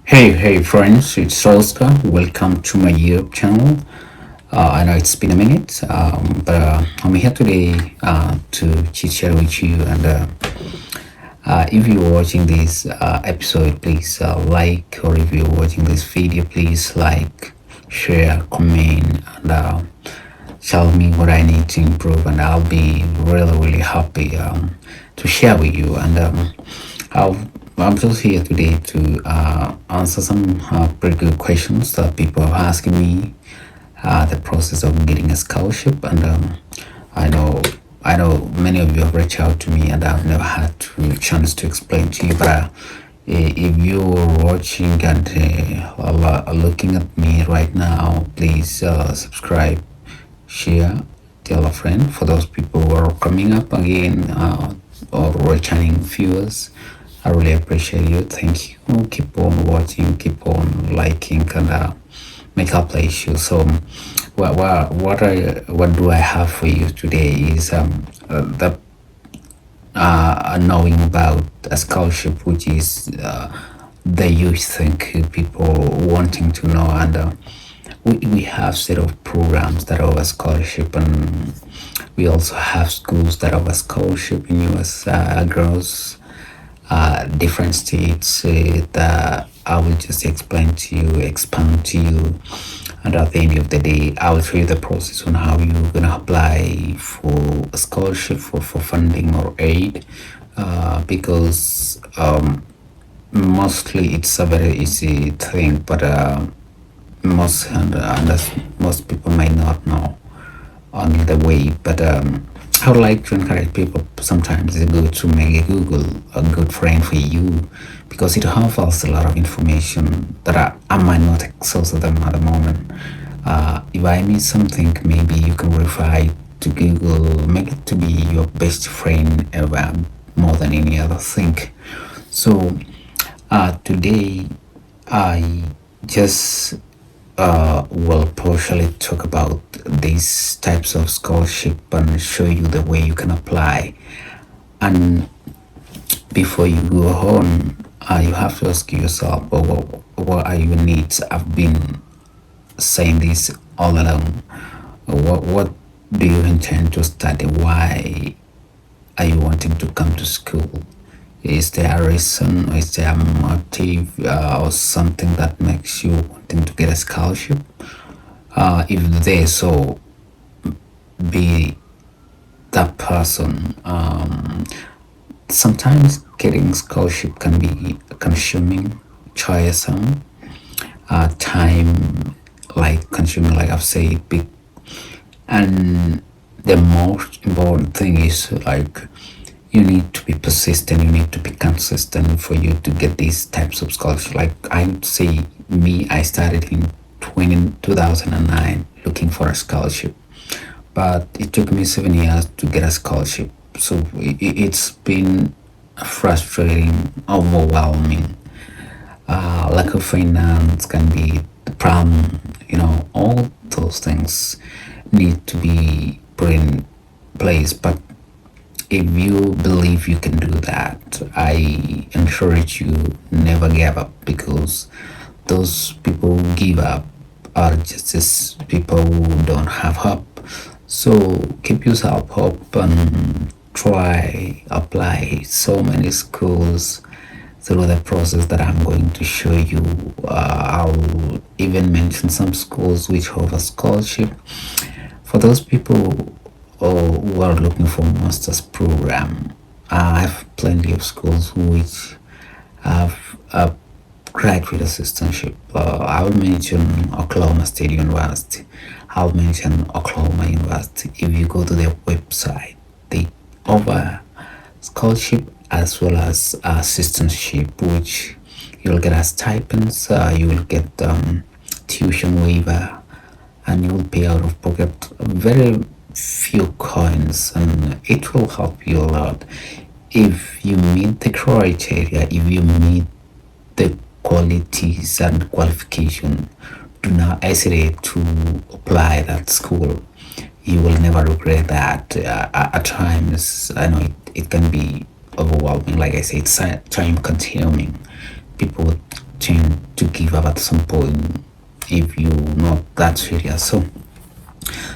Hey friends, it's Oscar. Welcome to my YouTube channel. I know it's been a minute, but I'm here today to chit chat with you. And if you're watching this episode, please like, or if you're watching this video, please like, share, comment, and tell me what I need to improve, and I'll be really happy to share with you. I'll, I'm just here today to answer some pretty good questions that people are asking me. The process of getting a scholarship, and I know I know many of you have reached out to me, and I've never had a chance to explain to you. But if you're watching and looking at me right now, please subscribe, share, tell a friend. For those people who are coming up again or returning viewers, I really appreciate you. Thank you. Keep on watching, keep on liking, and make up the issue. So, what do I have for you today is the knowing about a scholarship, which is the huge thing people wanting to know. And we have set of programs that offer scholarship, and we also have schools that offer scholarship in US across different states that I will just explain to you, expand to you, and at the end of the day, I will show you the process on how you're gonna apply for a scholarship for funding or aid, because mostly it's a very easy thing, but most people might not know on the way. But I would like to encourage people. Sometimes it's good to make a Google a good friend for you, because it offers a lot of information that I might not access them at the moment. If I miss something, maybe you can refer to Google, make it to be your best friend ever, more than any other thing. So today I just will partially talk about these types of scholarship and show you the way you can apply. And before you go on, you have to ask yourself, what are your needs? I've been saying this all along. What do you intend to study? Why are you wanting to come to school? Is there a reason, or is there a motive, or something that makes you wanting to get a scholarship? If there's so, be that person. Sometimes getting scholarship can be consuming, tiresome, time like consuming, like I've said, big. And the most important thing is, like, you need to be persistent, you need to be consistent for you to get these types of scholarships. Like I would say, me, I started in 2009 looking for a scholarship, but it took me 7 years to get a scholarship. So it's been frustrating, overwhelming. Lack of finance can be the problem. All those things need to be put in place. But if you believe you can do that, I encourage you, never give up, because those people who give up are just as people who don't have hope. So keep yourself hope and try apply so many schools through the process that I'm going to show you. I'll even mention some schools which offer scholarship for those people who are looking for master's program. I have plenty of schools which have a graduate assistantship. I'll mention Oklahoma State University. I'll mention Oklahoma University. If you go to their website, they offer scholarship as well as assistantship, which you'll get as stipends, you will get tuition waiver, and you will pay out of pocket very few coins, and it will help you a lot if you meet the criteria, if you meet the qualities and qualification. Do not hesitate to apply that school. You will never regret that. At times, I know it can be overwhelming. Like I say, it's time consuming. People tend to give up at some point if you're not that serious. So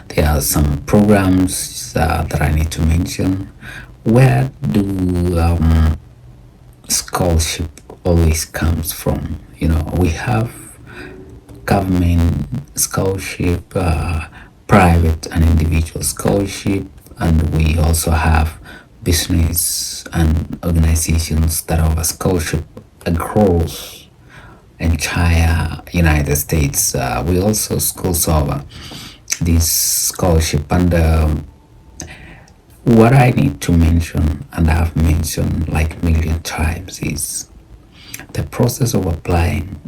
there are some programs that I need to mention. Where do scholarship always comes from? We have government scholarship, private and individual scholarship, and we also have business and organizations that offer scholarship across entire United States. We also schools offer this scholarship, and what I need to mention, and I've mentioned like a million times, is the process of applying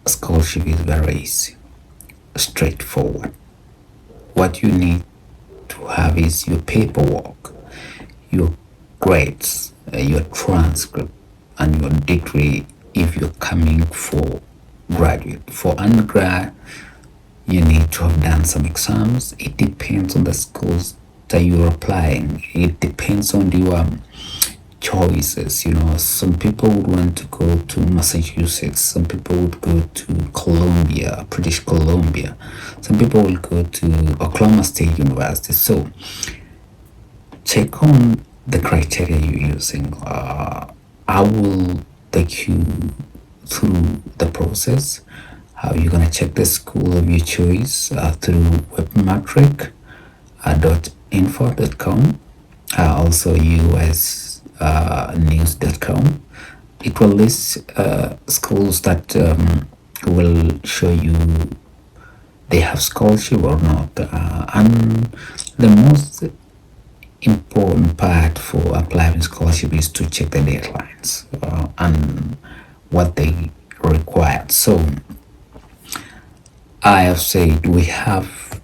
a scholarship is very easy, straightforward. What you need to have is your paperwork, your grades, your transcript, and your degree if you're coming for graduate. For undergrad, you need to have done some exams. It depends on the schools that you're applying. It depends on your choices. Some people would want to go to Massachusetts, some people would go to Columbia, British Columbia, some people will go to Oklahoma State University. So check on the criteria you're using. I will take you through the process, how you're going to check the school of your choice through webmetric.info.com, also usnews.com. It will list schools that will show you they have scholarship or not. And the most important part for applying scholarship is to check the deadlines and what they require. So I have said we have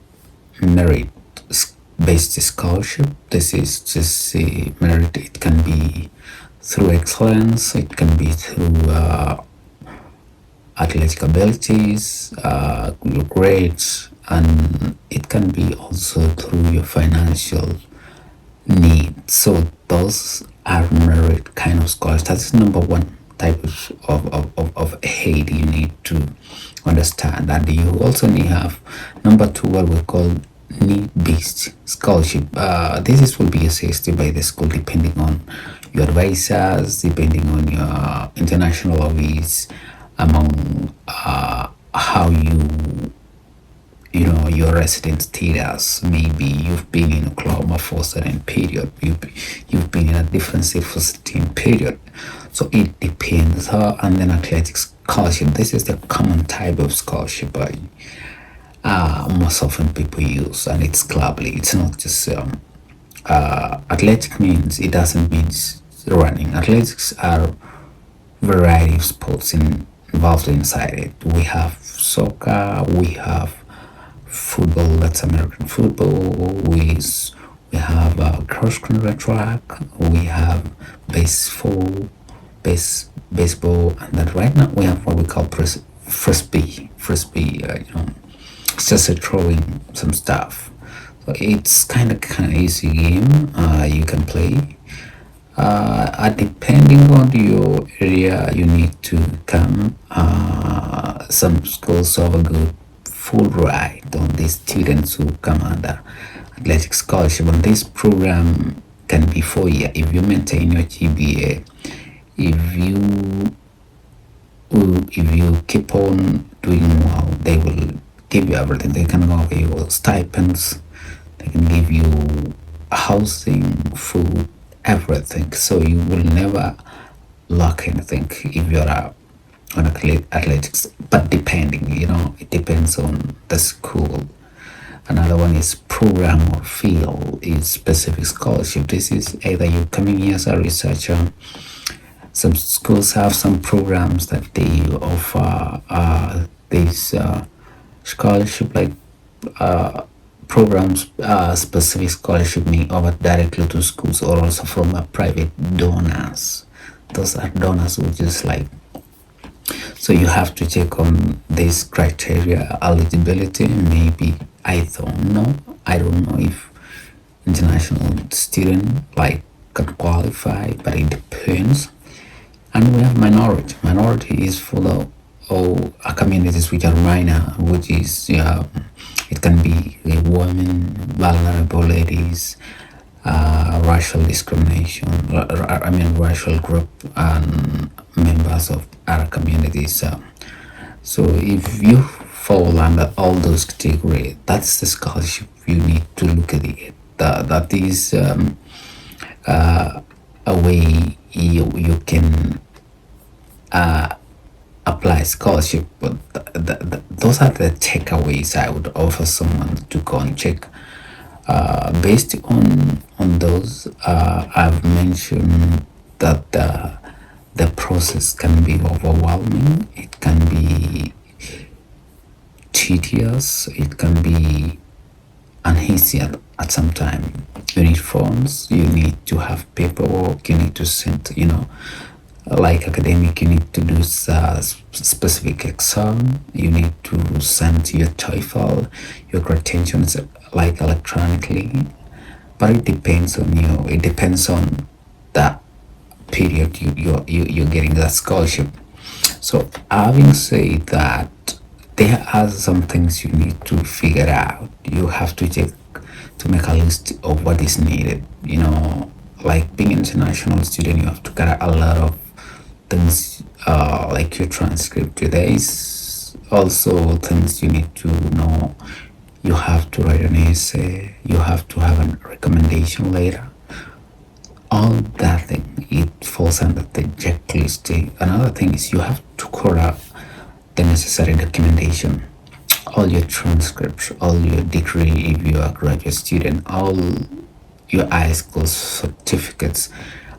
merit-based scholarship. This is just a merit. It can be through excellence. It can be through athletic abilities, your grades, and it can be also through your financial need. So those are merit kind of scholars. That's number one type of aid you need to understand. And you also need have number two, what we call need-based scholarship. This will be assessed by the school depending on your advisors, depending on your international office, among how your resident status. Maybe you've been in Oklahoma for a certain period, you've been in a different state for a certain period, so it depends. And then athletic scholarship, this is the common type of scholarship most often people use, and it's globally. It's not just athletic means, it doesn't mean running. Athletics are variety of sports involved inside it. We have soccer, we have football, that's American football, we have cross country track, we have baseball, and then right now we have what we call frisbee. It's just a throwing some stuff. So it's kind of easy game you can play. Depending on your area, you need to come. Some schools have a good full ride on these students who come under athletic scholarship. And this program can be 4 years if you maintain your GPA. If you keep on doing well, they will give you everything. They can offer you stipends, they can give you housing, food, everything. So you will never lack anything if you're on athletics. But depending, it depends on the school. Another one is program or field, is specific scholarship. This is either you're coming here as a researcher. Some schools have some programs that they offer these scholarship, like programs, specific scholarship may offer directly to schools or also from private donors. Those are donors who just like, so you have to check on this criteria. Eligibility, maybe, I don't know if international student can qualify, but it depends. And we have minority is full or communities which are minor, which is it can be women, vulnerable ladies, racial discrimination. I mean, racial group and members of our communities. So if you fall under all those categories, that's the scholarship you need to look at it. That is a way you can apply scholarship. But those are the takeaways I would offer someone to go and check. Based on those, I've mentioned that the process can be overwhelming. It can be tedious. It can be uneasy at some time. You need forms. You need to have paperwork. You need to send, like academic, you need to do a specific exam. You need to send your TOEFL, your credentials, like electronically. But it depends on you. It depends on that period you're getting that scholarship. So having said that, there are some things you need to figure out. You have to check to make a list of what is needed. Like being an international student, you have to get a lot of things, like your transcript. There is also things you need to know. You have to write an essay. You have to have a recommendation letter. All that thing, it falls under the checklist. Another thing is you have to correct the necessary documentation, all your transcripts, all your degree if you are a graduate student, all your high school certificates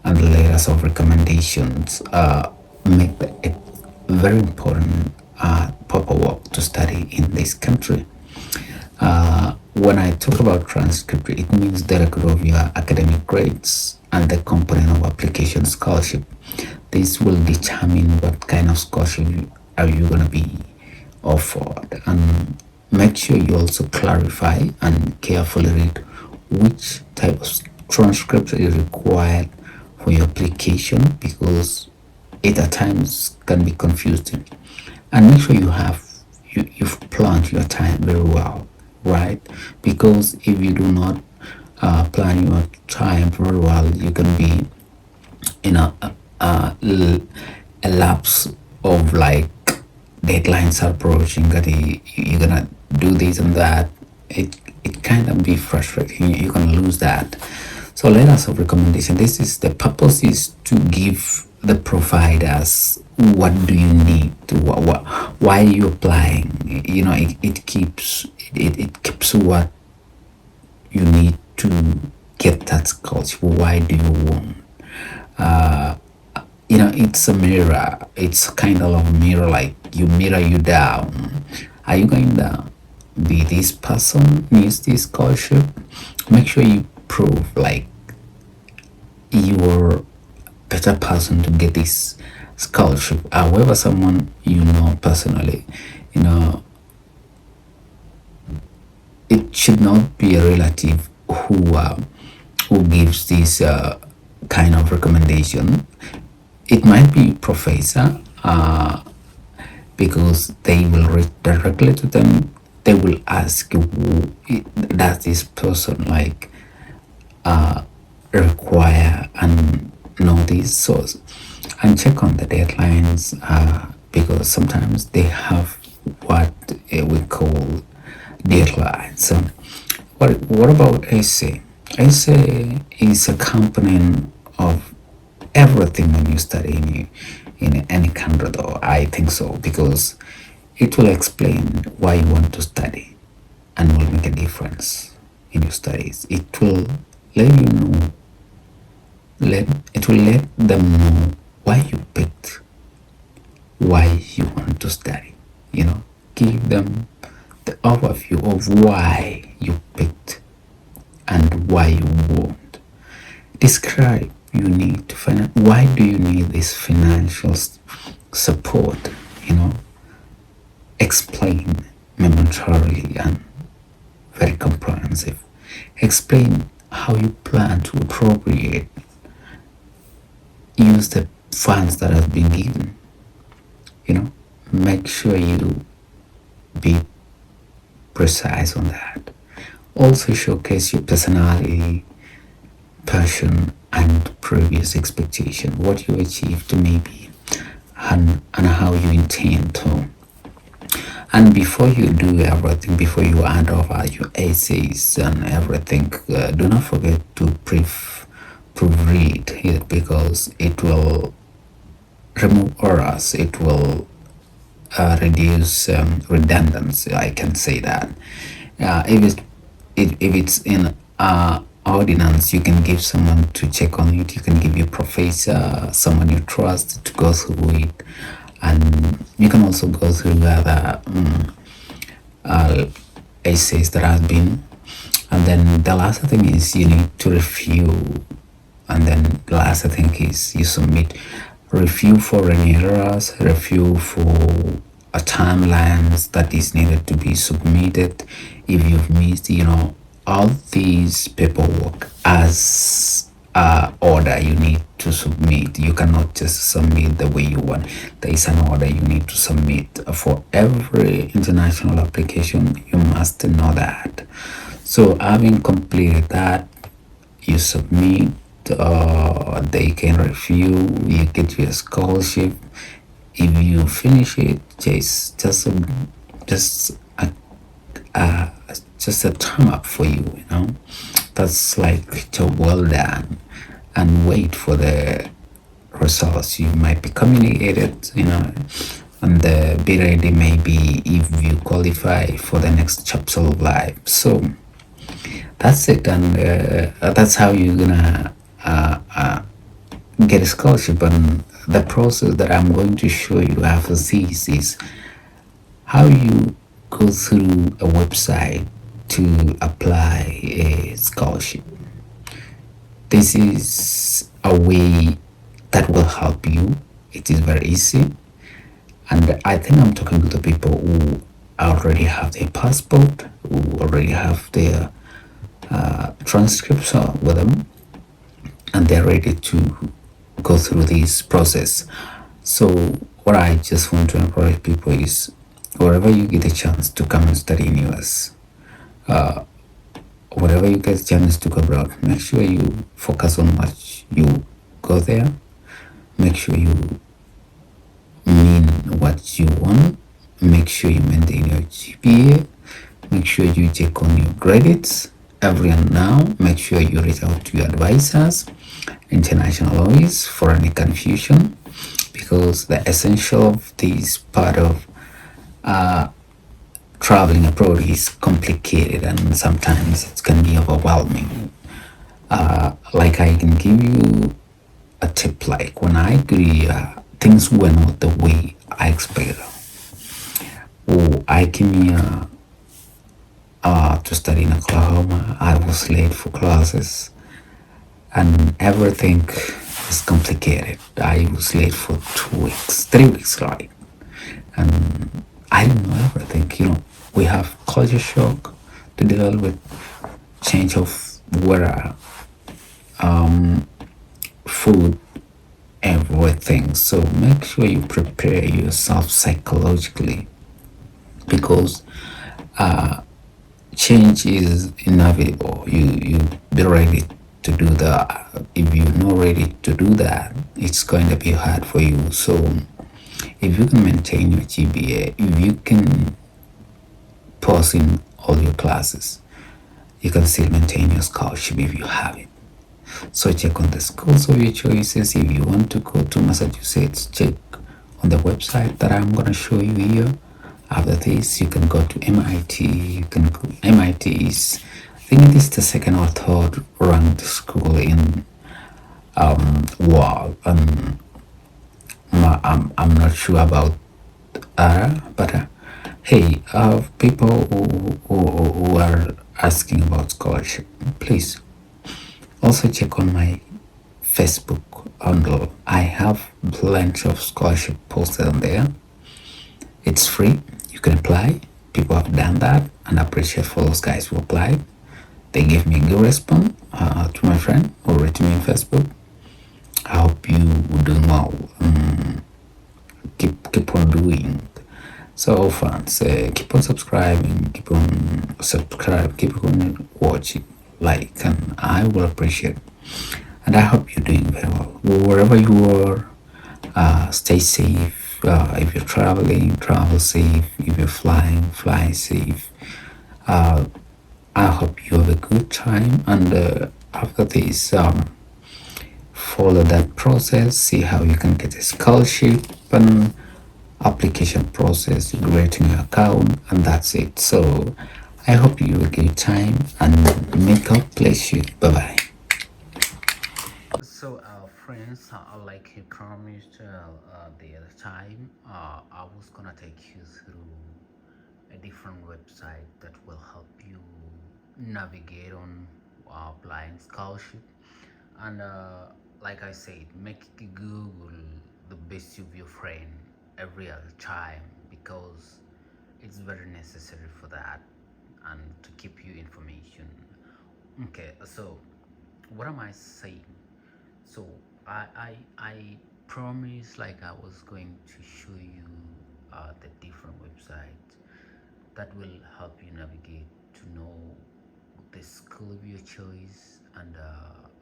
and letters of recommendations. Make it very important paperwork to study in this country. When I talk about transcript, it means the record of your academic grades and the component of application scholarship. This will determine what kind of scholarship are you going to be offered, and make sure you also clarify and carefully read which type of transcript is required for your application, because it at times can be confusing. And make sure you've planned your time very well, right? Because if you do not plan your time very well, you can be in a lapse of like deadlines are approaching that you're gonna do this and that. It kind of be frustrating. You're gonna lose that. So letters of recommendation, this is the purpose, is to give the providers what do you need to why are you applying. It keeps what you need to get that scholarship. Why do you want? It's a mirror. It's kind of a mirror, like you mirror you down. Are you going to be this person needs this scholarship? Make sure you prove like you're a better person to get this scholarship. However, someone personally, it should not be a relative who gives this kind of recommendation. It might be professor, because they will reach directly to them. They will ask you, does this person like require and know this source, and check on the deadlines, because sometimes they have what we call deadlines. So what about essay? Essay is a component of everything when you study in any country, though I think so, because it will explain why you want to study and will make a difference in your studies. It will let you know, it will let them know why you picked, why you want to study. Give them the overview of why you picked and why you won't. Describe, you need to find out why do you need this financial support. Explain momentarily and very comprehensive. Explain how you plan to appropriate, use the funds that have been given. make sure you be precise on that. Also showcase your personality, passion, and previous expectation, what you achieved maybe, and how you intend to. And before you do everything, before you hand over your essays and everything, do not forget to proofread it, because it will remove errors, it will reduce redundancy, I can say that. If it's in ordinance, you can give someone to check on it. You can give your professor, someone you trust, to go through it. And you can also go through other essays that have been. And then the last thing is you need to review. And then the last thing is you submit review for any errors, review for a timelines that is needed to be submitted. If you've missed, all these paperwork as order you need to submit. You cannot just submit the way you want. There is an order you need to submit for every international application. You must know that. So having completed that, you submit. They can review. You get your scholarship. If you finish it, just a thumb up for you. That's like job well done. And wait for the results. You might be communicated, and be ready maybe if you qualify for the next chapter of life. So that's it, and that's how you're gonna get a scholarship. And the process that I'm going to show you after this is how you go through a website to apply a scholarship. This is a way that will help you. It is very easy, and I think I'm talking to the people who already have their passport, who already have their transcripts with them, and they're ready to go through this process. So what I just want to encourage people is, wherever you get a chance to come and study in US, wherever you get a chance to go abroad, make sure you focus on what you go there. Make sure you mean what you want. Make sure you maintain your GPA. Make sure you check on your credits every now. Make sure you reach out to your advisors, international lawyers, for any confusion, because the essential of this part of traveling abroad is complicated, and sometimes it can be overwhelming. Like I can give you a tip, like when I agree, things were not the way I expected. I came here to study in Oklahoma. I was late for classes, and everything is complicated. I was late for 2 weeks, 3 weeks, right? And I didn't know everything. We have culture shock to deal with, change of weather, food, everything. So make sure you prepare yourself psychologically, because change is inevitable. You be ready to do that. If you're not ready to do that, it's going to be hard for you. So if you can maintain your GPA, if you can pass in all your classes, you can still maintain your scholarship if you have it. So check on the schools of your choices. If you want to go to Massachusetts, check on the website that I'm going to show you here. After this, you can go to MIT. MIT is, I think it is the second or third ranked school in world. I'm not sure about but hey, people who are asking about scholarship, please also check on my Facebook handle. I have plenty of scholarship posted on there. It's free. You can apply. People have done that, and I appreciate for those guys who applied. They gave me a good response to my friend who wrote me on Facebook. I hope you are doing well. Keep on doing. So friends, keep on subscribing, keep on watching, like, and I will appreciate. And I hope you're doing very well wherever you are. Stay safe. If you're traveling, travel safe. If you're flying, fly safe. Uh, I hope you have a good time. And after this, follow that process. See how you can get a scholarship and application process, creating your account, and that's it. So I hope you have a good time and may God bless you. Bye bye. So, friends, like I promised the other time, I was gonna take you through a different website that will help you navigate on applying scholarship. And like I said, make Google the best of your friend every other time, because it's very necessary for that and to keep you information. Okay, so what am I saying? So I promised, like, I was going to show you the different websites that will help you navigate to know the school of your choice. And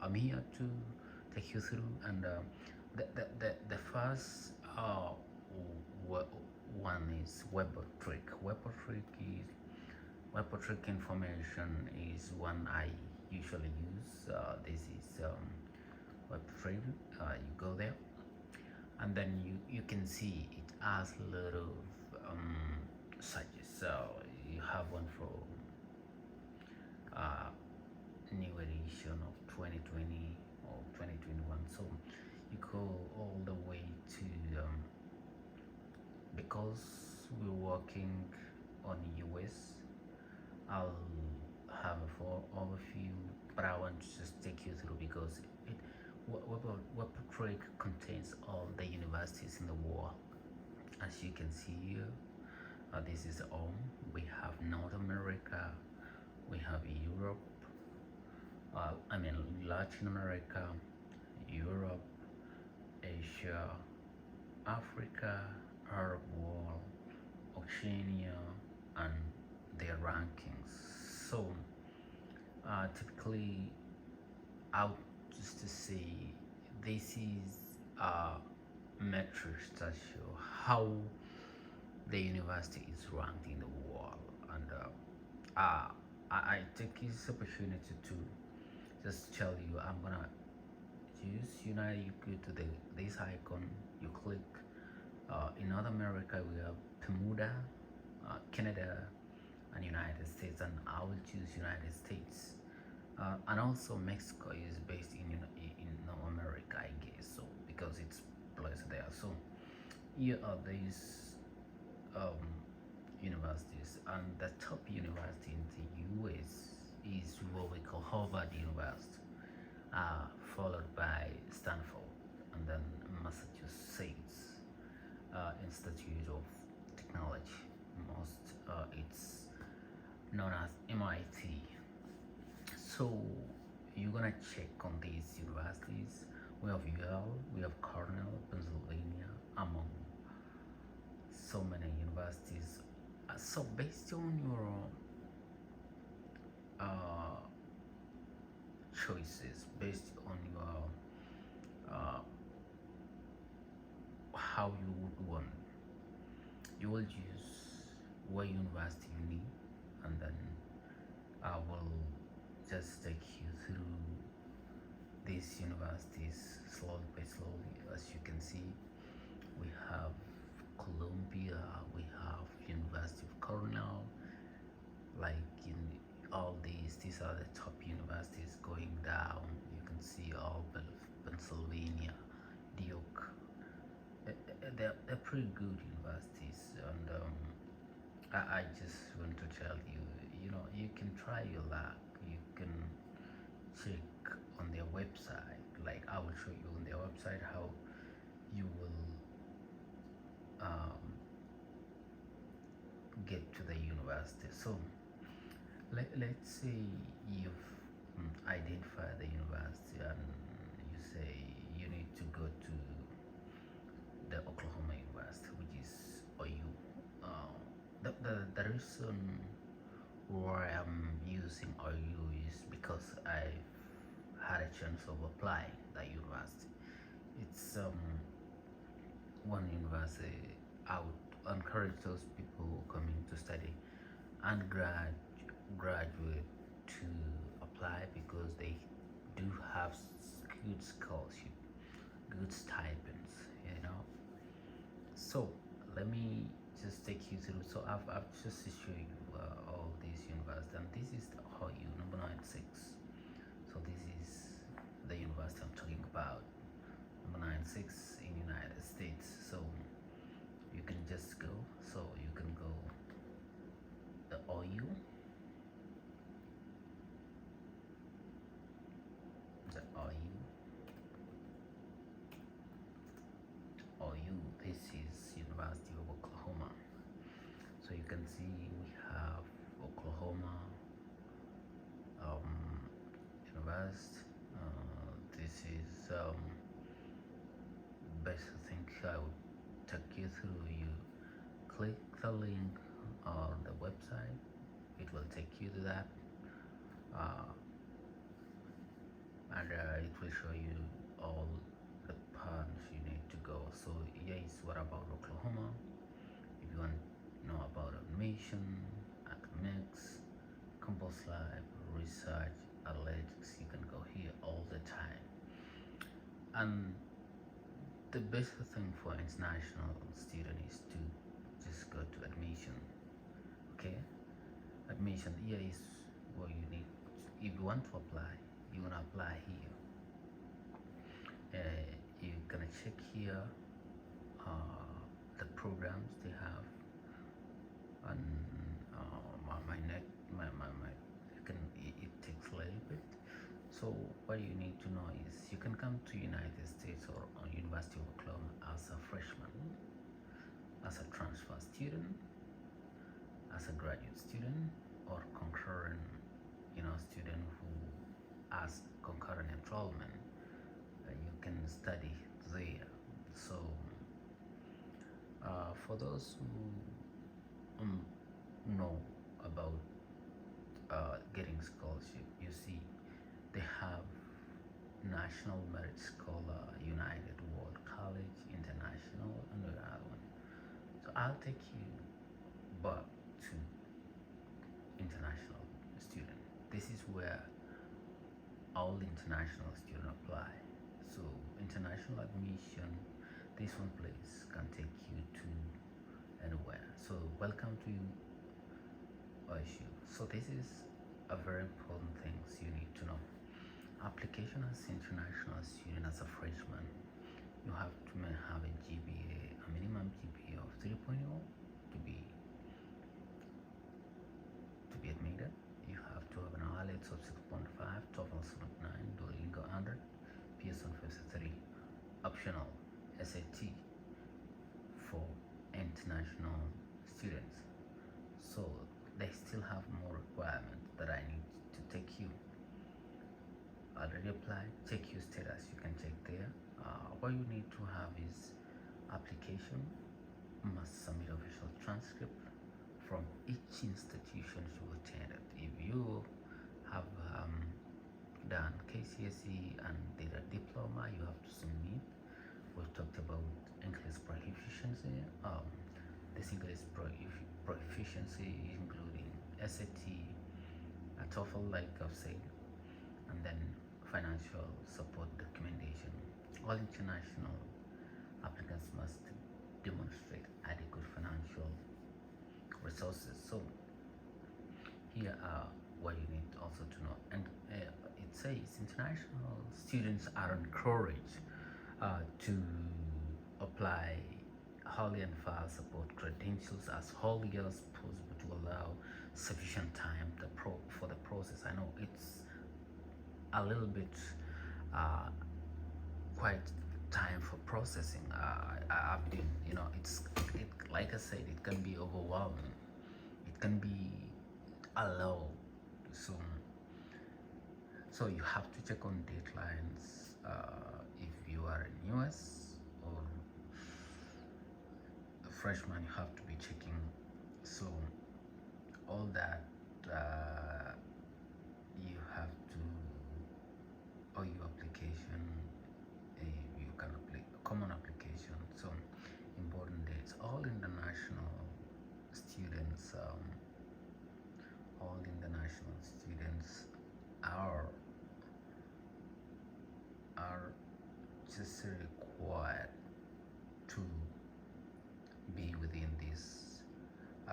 I'm here to take you through. And the first one is WebTrick. WebTrick information is one I usually use. This is WebTrick. You go there, and then you can see it has a lot of searches. So you have one for uh, new edition of 2020 or 2021. So you go all the way to because we're working on US. I'll have a full overview, but I want to just take you through because WebTrick contains all the universities in the world. As you can see here, this is all. We have North America, we have Europe, Latin America, Europe, Asia, Africa, Arab world, Oceania, and their rankings. So typically, out just to say, this is metrics that show how the university is ranked in the world. And I take this opportunity to just tell you, I'm gonna use United. You go to this icon, you click. In North America, we have Bermuda, Canada, and United States, and I will choose United States. And also Mexico is based in North America, I guess, so because it's placed there. So here are these um, universities, and the top university in the US is what we call Harvard University, followed by Stanford, and then Massachusetts Institute of Technology. It's known as MIT. So you're gonna check on these universities. We have Yale, we have Cornell, Pennsylvania, among so many universities. So based on your uh, choices, based on your how you would want, you will choose what university you need, and then I will just take you through these universities slowly by slowly. As you can see, we have Columbia, we have University of Cornell. Like in all these are the top universities. Going down, you can see all Pennsylvania, Duke. They're pretty good universities. And I just want to tell you, you can try your luck. You can check on their website. Like, I will show you on their website how you will get to the university. So let's say you've identified the university, and you say you need to go to the Oklahoma University, which is OU. the reason why I'm using OU is because I had a chance of applying that university. It's one university I would encourage those people who are coming to study graduate to apply, because they do have good scholarship, good stipends, So let me just take you through. So I've just show you all these universities, and this is the OU number 96. So this is the university I'm talking about, number 96 in United States. So you can just go. So you can go the OU, this is University of Oklahoma. So you can see we have Oklahoma University. This is best thing I would take you through. You click the link on the website, it will take you to that, and it will show you all the parts you need to go. So here is what about Oklahoma. If you want to know about admission, academics, campus life, research, athletics, you can go here all the time. And the best thing for international student is to just go to admission. Okay, admission here is what you need. If you want to apply, you want to apply here. You're gonna check here the programs they have, and it takes a little bit. So what you need to know is you can come to United States or on University of Oklahoma as a freshman, as a transfer student, as a graduate student, or concurrent, student who has concurrent enrollment. You can study there. So for those who know about getting scholarship, you see they have National Merit Scholar, United World College, International, and the other one. So I'll take you back to international student. This is where all international students apply. So international admission, this one place can take you to anywhere. So welcome to OSU. So this is a very important things you need to know. Application as international student, as a freshman, you have to have a GPA, a minimum GPA of 3.0 to be admitted. You have to have an IELTS of 6.5, TOEFL 79, Duolingo 100, Pearson 53, optional SAT for international students. So they still have more requirements that I need to take you. Already applied, check your status, you can check there. What you need to have is application, must submit official transcript from each institution you attended. If you have done KCSE and did a diploma, you have to submit. We talked about English proficiency. This English proficiency including SAT, a TOEFL, like I've said, and then financial support documentation. All international applicants must demonstrate adequate financial resources. So here are what you need also to know. And it says international students are encouraged to apply early and file support credentials as early as possible to allow sufficient time for the process. I know it's a little bit quite time for processing. I've been, like I said, it can be overwhelming. It can be a lot. So you have to check on deadlines if you are in US or a freshman. You have to be checking. So that you have to, or your application, you can apply common application. So important dates. All international students, are just required to be within these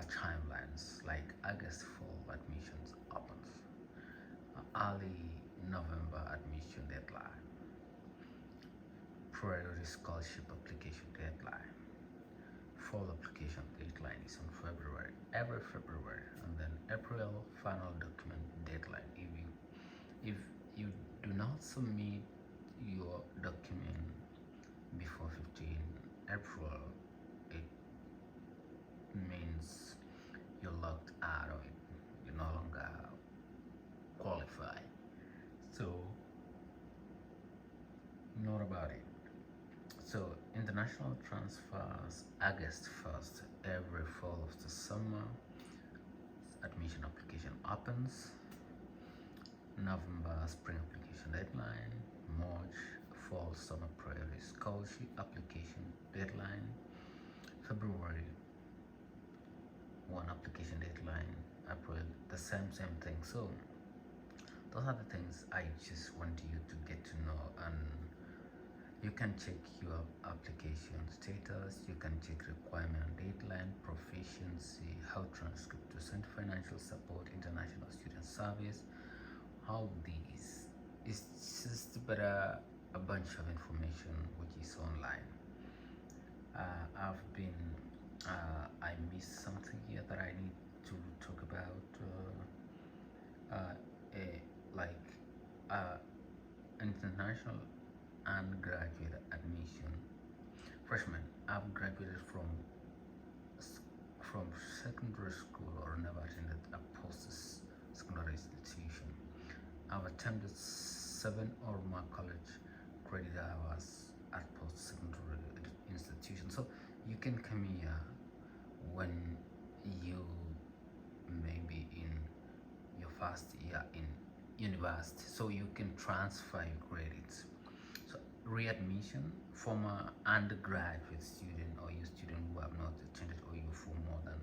timelines. Like August fall admissions opens, early November admission deadline, priority scholarship application deadline, fall application deadline is on February, every February, and then April final document deadline. If you do not submit your document before 15 April, it means you're locked out of it. You no longer qualify. So know about it. So international transfers August 1st, every fall of the summer admission application opens. November spring application deadline, March fall summer priority scholarship application deadline, February one application deadline, April the same thing. So those are the things I just want you to get to know, and you can check your application status, you can check requirement deadline, proficiency, how transcript to send financial support, international student service. All these is just but a bunch of information which is online. I missed something here that I need to talk about, like international undergraduate admission. Freshman, I've graduated from secondary school or never attended a post-secondary institution. I've attended 7 or more college credit hours at post-secondary institutions. So you can come here when you may be in your first year in university, so you can transfer your credits. So readmission, former undergraduate student or you student who have not attended OU for more than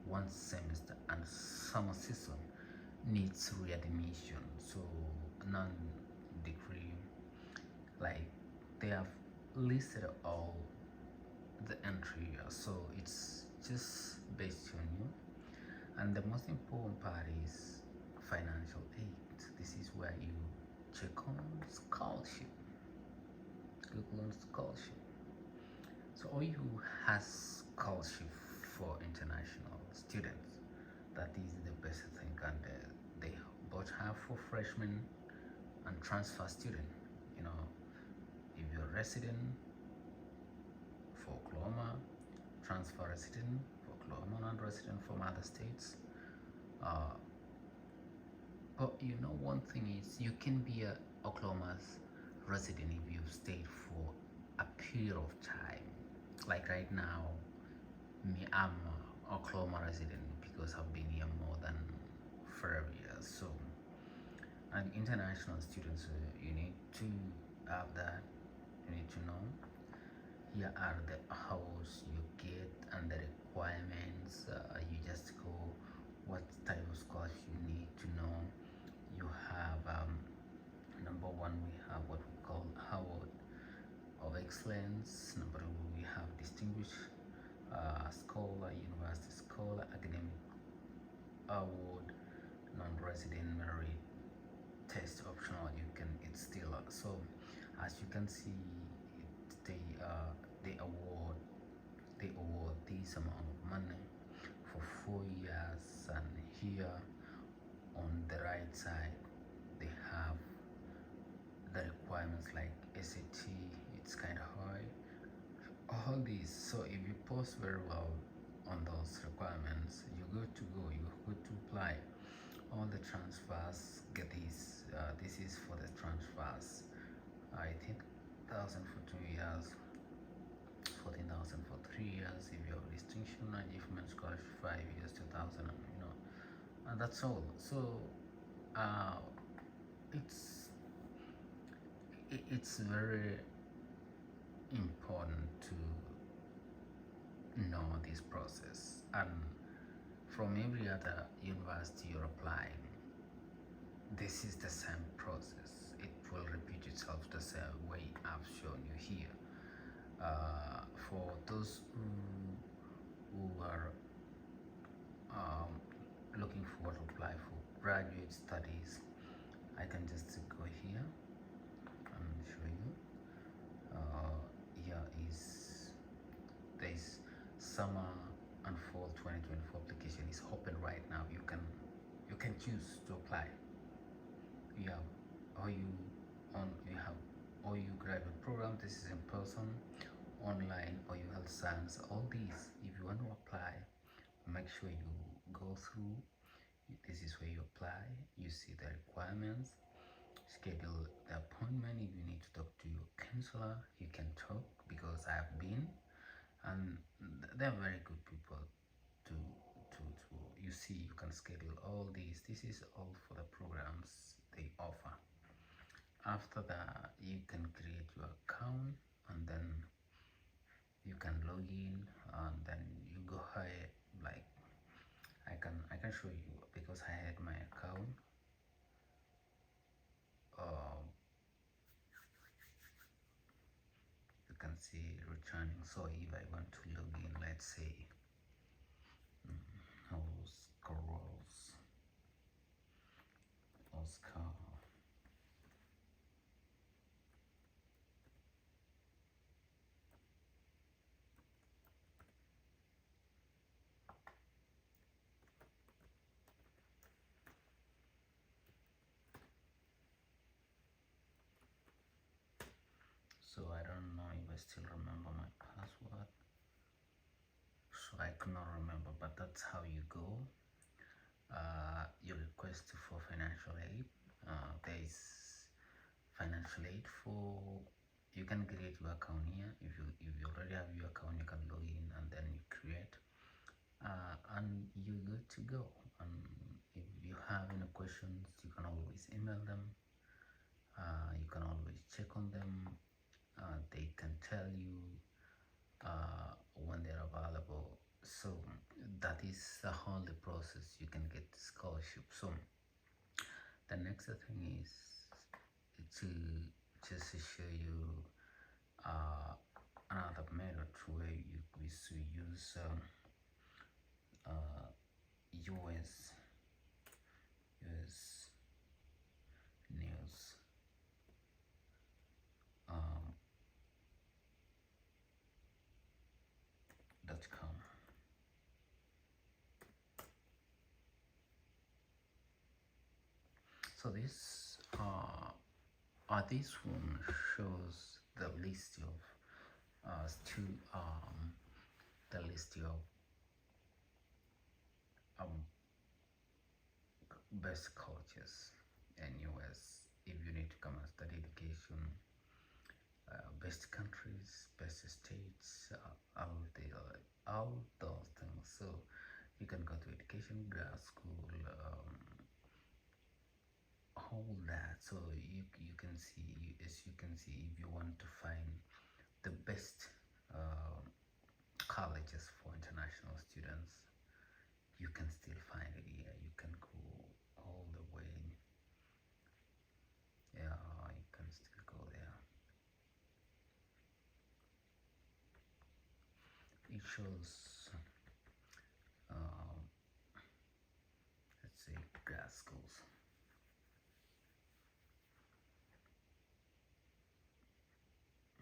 one semester and summer season needs readmission. So non-degree, like they have listed all the entry, so it's just based on you. And the most important part is financial aid. This is where you check on scholarship, Google on scholarship. So OU has scholarship for international students. That is the best thing, and they both have for freshmen and transfer student. You know, if you're resident for Oklahoma, transfer resident for Oklahoma, non-resident from other states. But you know, one thing is you can be a Oklahoma's resident if you've stayed for a period of time. Like right now, me, I'm a Oklahoma resident because I've been here more than 4 years. So, and international students, you need to have that. You need to know. Here are the hours you get and the requirements. You just go what type of scholarship you need to know. You have number 1, we have what we call Award of Excellence. Number 2, we have Distinguished Scholar, University Scholar, Academic Award, Non-Resident Merit Test optional. It's still so as you can see, they award this amount of money for 4 years, and here on the right side they have the requirements like SAT, it's kind of high, all these. So if you post very well on those requirements, you're good to go, you're good to apply. All the transfers get these. This is for the transfers. I think 1,000 for 2 years, 14,000 for 3 years if you have distinction, and if men's scholarship 5 years, 2,000, That's all. So uh, it's it's very important to know this process, and from every other university you're applying, this is the same process. It will repeat itself the same way I've shown you here. For those who are um, looking forward to apply for graduate studies, I can just go here and show you. Here is this summer and fall 2024 application is open right now. You can choose to apply. You have you have or you graduate program. This is in person, online, or you health science. All these, if you want to apply, make sure you go through. This is where you apply. You see the requirements, schedule the appointment. If you need to talk to your counselor, you can talk, because I have been, and they're very good people to you see. You can schedule all these. This is all for the programs they offer. After that, you can create your account, and then you can log in, and then you go ahead. Like, I can show you, because I had my account. You can see returning. So if I want to log in, let's say Oscar Rolls, Oscar. So I don't know if I still remember my password. So I cannot remember, but that's how you go. You request for financial aid. There is financial aid for, you can create your account here. If you already have your account, you can log in and then you create, and you're good to go. And if you have any questions, you can always email them. You can always check on them. They can tell you when they're available. So that is the whole process. You can get scholarship. So the next thing is to just show you another method where we should use US news. .com. So this one shows the list of the list of best colleges in US. If you need to come and study education, best countries, best states, all those things. So you can go to education, grad school, all that. So you can see, as you can see, if you want to find the best colleges for international students, you can still find it here. You can go all the way. Yeah, you can still go there. It shows, let's say, grad schools.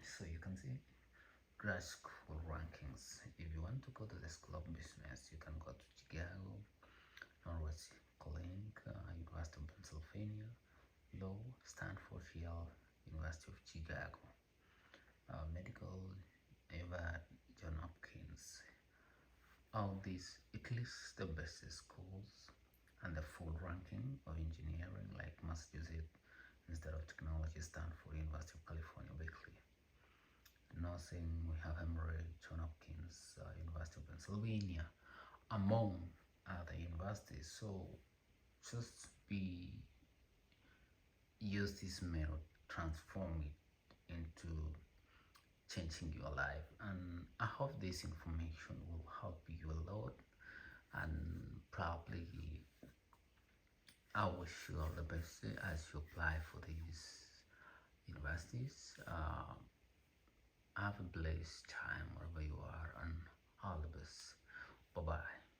So you can see grad school rankings. If you want to go to the School of Business, you can go to Chicago, Northwest Link, University of Pennsylvania, Law, Stanford, Yale, University of Chicago, Medical, Eva, John Hopkins. All these, it lists the best schools and the full ranking of engineering, like Massachusetts Institute of Technology, Stanford, University of California, Berkeley. Nursing, we have Emory, John Hopkins, University of Pennsylvania, among other universities. So just be use this method, transform it into changing your life. And I hope this information will help you a lot. And probably I wish you all the best as you apply for these universities. Have a blessed time wherever you are, and all the best. Bye bye.